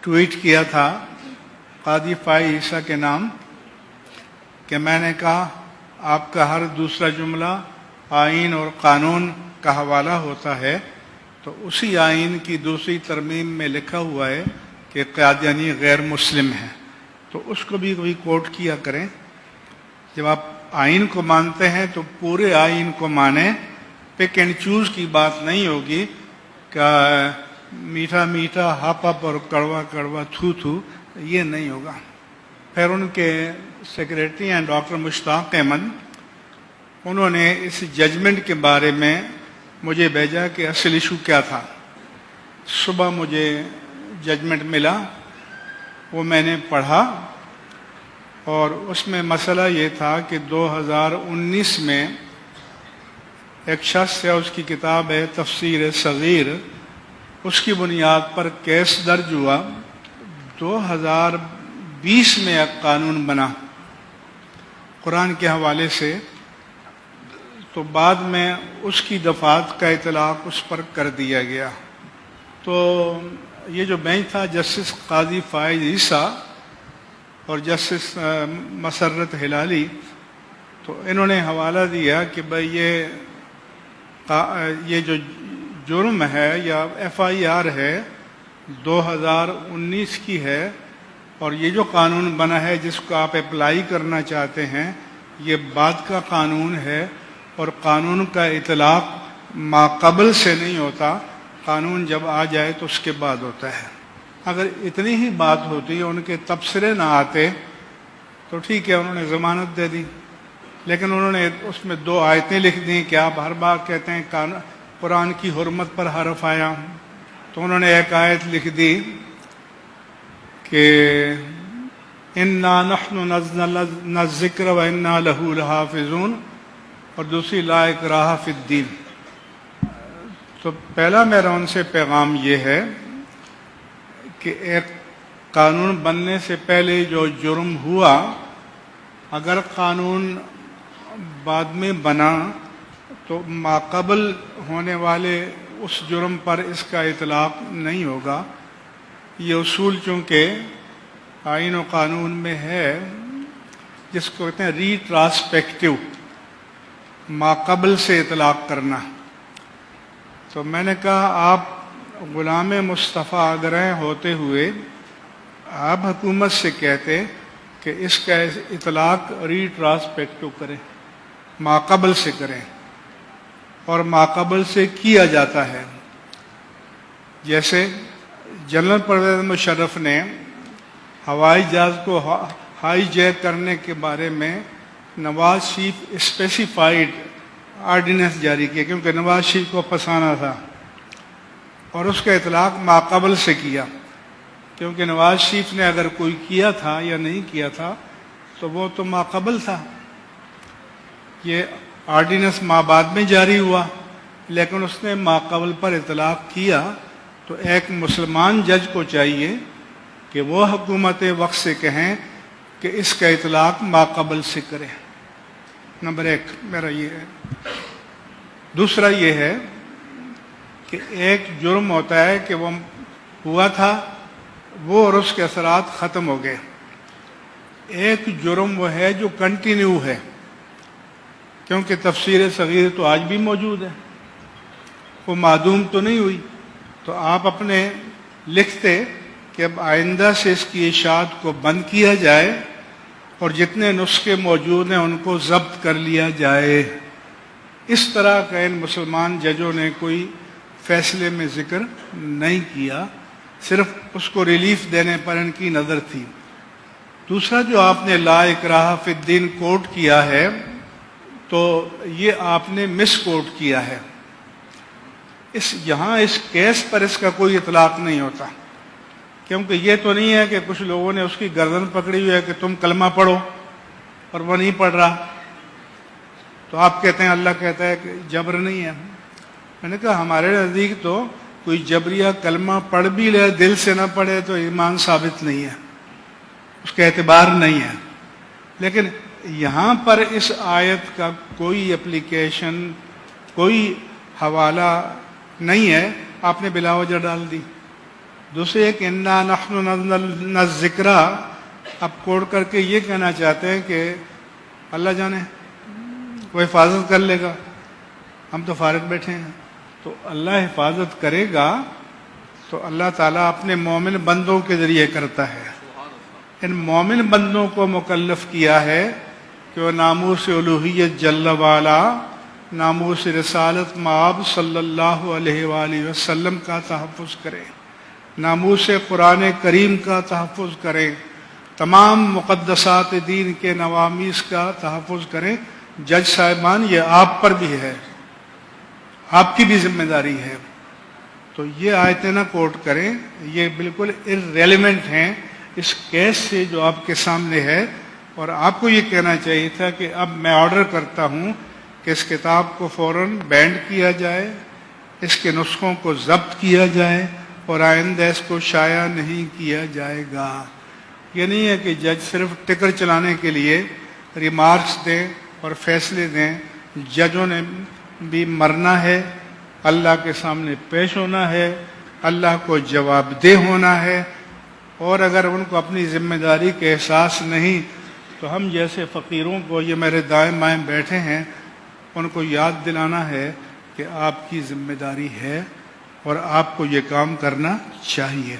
Tweet کیا تھا قاضی فائز عیسیٰ کے نام کہ میں نے کہا آپ کا ہر دوسرا جملہ آئین اور قانون کا حوالہ ہوتا ہے، تو اسی آئین کی دوسری ترمیم میں لکھا ہوا ہے کہ قادیانی غیر مسلم ہے، تو اس کو بھی کوئی کوٹ کیا کریں۔ جب آپ آئین کو مانتے ہیں تو پورے آئین کو مانیں، پک اینڈ چوز کی بات نہیں ہوگی کہ میٹھا میٹھا ہپ ہپ اور کڑوا کڑوا تھو تھو، یہ نہیں ہوگا۔ پھر ان کے سیکریٹری ہیں ڈاکٹر مشتاق احمد، انہوں نے اس ججمنٹ کے بارے میں مجھے بھیجا کہ اصل ایشو کیا تھا۔ صبح مجھے ججمنٹ ملا، وہ میں نے پڑھا، اور اس میں مسئلہ یہ تھا کہ 2019 میں ایک شخص ہے، اس کی کتاب ہے تفسیر صغیر، اس کی بنیاد پر کیس درج ہوا۔ 2020 میں ایک قانون بنا قرآن کے حوالے سے، تو بعد میں اس کی دفعات کا اطلاق اس پر کر دیا گیا۔ تو یہ جو بینچ تھا، جسٹس قاضی فائز عیسیٰ اور جسٹس مسرت ہلالی، تو انہوں نے حوالہ دیا کہ بھئی یہ جو جرم ہے یا ایف آئی آر ہے 2019 کی ہے، اور یہ جو قانون بنا ہے جس کو آپ اپلائی کرنا چاہتے ہیں یہ بعد کا قانون ہے، اور قانون کا اطلاق ماقبل سے نہیں ہوتا، قانون جب آ جائے تو اس کے بعد ہوتا ہے۔ اگر اتنی ہی بات ہوتی، ان کے تبصرے نہ آتے تو ٹھیک ہے، انہوں نے ضمانت دے دی، لیکن انہوں نے اس میں 2 آیتیں لکھ دیں کہ آپ ہر بار کہتے ہیں قرآن کی حرمت پر حرف آیا، تو انہوں نے ایک آیت لکھ دی کہ اِنَّا نَحْنُ نَزَّلْنَا الذِّكْرَ وَإِنَّا لَهُ لَحَافِظُونَ، اور دوسری لا اکراہ فی الدین۔ تو پہلا میرا ان سے پیغام یہ ہے کہ ایک قانون بننے سے پہلے جو جرم ہوا، اگر قانون بعد میں بنا تو ماقبل ہونے والے اس جرم پر اس کا اطلاق نہیں ہوگا۔ یہ اصول چونکہ آئین و قانون میں ہے، جس کو کہتے ہیں ری ٹرانسپیکٹیو، ماقبل سے اطلاق کرنا۔ تو میں نے کہا آپ غلام مصطفیٰ اگرہ ہوتے ہوئے آپ حکومت سے کہتے کہ اس کا اطلاق ری ٹرانسپیکٹو کریں، ماقبل سے کریں، اور ماقبل سے کیا جاتا ہے۔ جیسے جنرل پرویز مشرف نے ہوائی جہاز کو ہائی جیک کرنے کے بارے میں نواز شریف اسپیسیفائڈ آرڈیننس جاری کیا، کیونکہ نواز شریف کو پھنسانا تھا، اور اس کا اطلاق ماقبل سے کیا، کیونکہ نواز شریف نے اگر کوئی کیا تھا یا نہیں کیا تھا تو وہ تو ماقبل تھا۔ یہ آرڈیننس بعد میں جاری ہوا، لیکن اس نے ماقبل پر اطلاق کیا، تو ایک مسلمان جج کو چاہیے کہ وہ حکومت وقت سے کہیں کہ اس کا اطلاق ماقبل سے کرے۔ نمبر 1 میرا یہ ہے۔ دوسرا یہ ہے کہ ایک جرم ہوتا ہے کہ وہ ہوا تھا، وہ اور اس کے اثرات ختم ہو گئے۔ ایک جرم وہ ہے جو کنٹینیو ہے، کیونکہ تفسیر صغیر تو آج بھی موجود ہے، وہ معدوم تو نہیں ہوئی۔ تو آپ اپنے لکھتے کہ اب آئندہ سے اس کی اشاعت کو بند کیا جائے اور جتنے نسخے موجود ہیں ان کو ضبط کر لیا جائے۔ اس طرح کا ان مسلمان ججوں نے کوئی فیصلے میں ذکر نہیں کیا، صرف اس کو ریلیف دینے پر ان کی نظر تھی۔ دوسرا جو آپ نے لا اکراہ فی الدین کوٹ کیا ہے، تو یہ آپ نے مس کوٹ کیا ہے۔ یہاں اس کیس پر اس کا کوئی اطلاق نہیں ہوتا، کیونکہ یہ تو نہیں ہے کہ کچھ لوگوں نے اس کی گردن پکڑی ہوئی ہے کہ تم کلمہ پڑھو اور وہ نہیں پڑھ رہا، تو آپ کہتے ہیں اللہ کہتا ہے کہ جبر نہیں ہے۔ میں نے کہا ہمارے نزدیک تو کوئی جبریہ کلمہ پڑھ بھی لے، دل سے نہ پڑھے تو ایمان ثابت نہیں ہے، اس کا اعتبار نہیں ہے۔ لیکن یہاں پر اس آیت کا کوئی اپلیکیشن، کوئی حوالہ نہیں ہے، آپ نے بلا وجہ ڈال دی۔ دوسرے ایک انا نحن نزلنا الذکر، اب کوڑ کر کے یہ کہنا چاہتے ہیں کہ اللہ جانے وہ حفاظت کر لے گا، ہم تو فارغ بیٹھے ہیں. تو اللہ حفاظت کرے گا تو اللہ تعالیٰ اپنے مومن بندوں کے ذریعے کرتا ہے. ان مومن بندوں کو مکلف کیا ہے کہ وہ ناموس الوہیت جل والا، ناموس رسالت مآب صلی اللہ علیہ وآلہ وسلم کا تحفظ کریں، ناموس قرآن کریم کا تحفظ کریں، تمام مقدسات دین کے نوامیس کا تحفظ کریں. جج صاحبان یہ آپ پر بھی ہے، آپ کی بھی ذمہ داری ہے. تو یہ آیتیں نہ کوٹ کریں، یہ بالکل irrelevant ہیں اس کیس سے جو آپ کے سامنے ہے. اور آپ کو یہ کہنا چاہیے تھا کہ اب میں آرڈر کرتا ہوں کہ اس کتاب کو فوراً بینڈ کیا جائے، اس کے نسخوں کو ضبط کیا جائے اور آئندہ اس کو شائع نہیں کیا جائے گا. یہ نہیں ہے کہ جج صرف ٹکر چلانے کے لیے ریمارکس دیں اور فیصلے دیں. ججوں نے بھی مرنا ہے، اللہ کے سامنے پیش ہونا ہے، اللہ کو جواب دہ ہونا ہے. اور اگر ان کو اپنی ذمہ داری کے احساس نہیں تو ہم جیسے فقیروں کو، یہ میرے دائیں بائیں بیٹھے ہیں، ان کو یاد دلانا ہے کہ آپ کی ذمہ داری ہے اور آپ کو یہ کام کرنا چاہیے.